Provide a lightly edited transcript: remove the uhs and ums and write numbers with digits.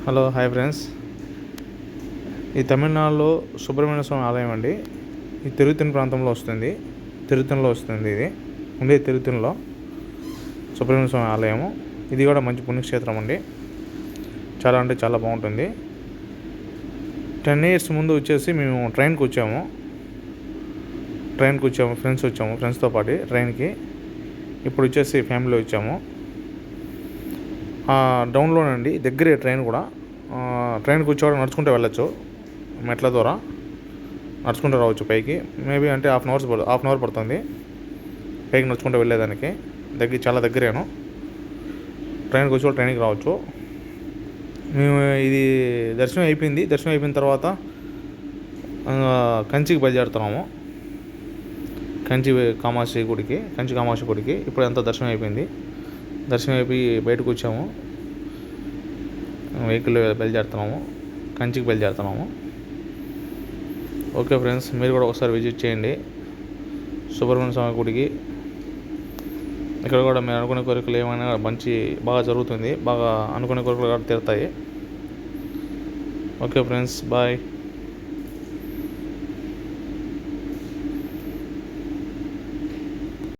Hello hi friends. ఈ తమిళనాడులో సుబ్రహ్మణ్య స్వామి ఆలయం అండి. ఈ తిరుత్తని ప్రాంతంలో వస్తుంది. తిరుత్తనిలో వస్తుంది. ఇది ఉండే తిరుత్తనిలో సుబ్రహ్మణ్య స్వామి ఆలయము. ఇది కూడా మంచి పుణ్యక్షేత్రం అండి. చాలా అంటే చాలా బాగుంటుంది. 10 years ముందు వచ్చేసి మేము ట్రైన్కి వచ్చాము. ఫ్రెండ్స్తో పాటు ట్రైన్కి. ఇప్పుడు వచ్చేసి ఫ్యామిలీ వచ్చాము. డౌన్లోనండి, దగ్గరే ట్రైన్ కూడా. ట్రైన్కి వచ్చేవాడు నడుచుకుంటూ వెళ్ళొచ్చు. మెట్ల ద్వారా నడుచుకుంటూ రావచ్చు పైకి. మేబీ అంటే హాఫ్ అన్ అవర్ పడుతుంది పైకి నడుచుకుంటూ వెళ్ళేదానికి. చాలా దగ్గరేను. ట్రైన్కి వచ్చేవాళ్ళు ట్రైన్కి రావచ్చు. మేము ఇది దర్శనం అయిపోయిన తర్వాత కంచికి బయలుదేరుతున్నాము. కంచి కామాక్షి గుడికి ఇప్పుడు అంతా దర్శనం అయిపోయింది. దర్శనం అయిపోయి బయటకు వచ్చాము. వెహికల్ కంచికి బయలుదేరుతున్నాము. ఓకే ఫ్రెండ్స్, మీరు కూడా ఒకసారి విజిట్ చేయండి సుబ్రహ్మణ్య స్వామి గుడికి. ఇక్కడ కూడా మీరు అనుకునే కోరికలు ఏమైనా బాగా జరుగుతుంది. బాగా అనుకునే కోరికలు కూడా తీరుతాయి. Okay friends, bye.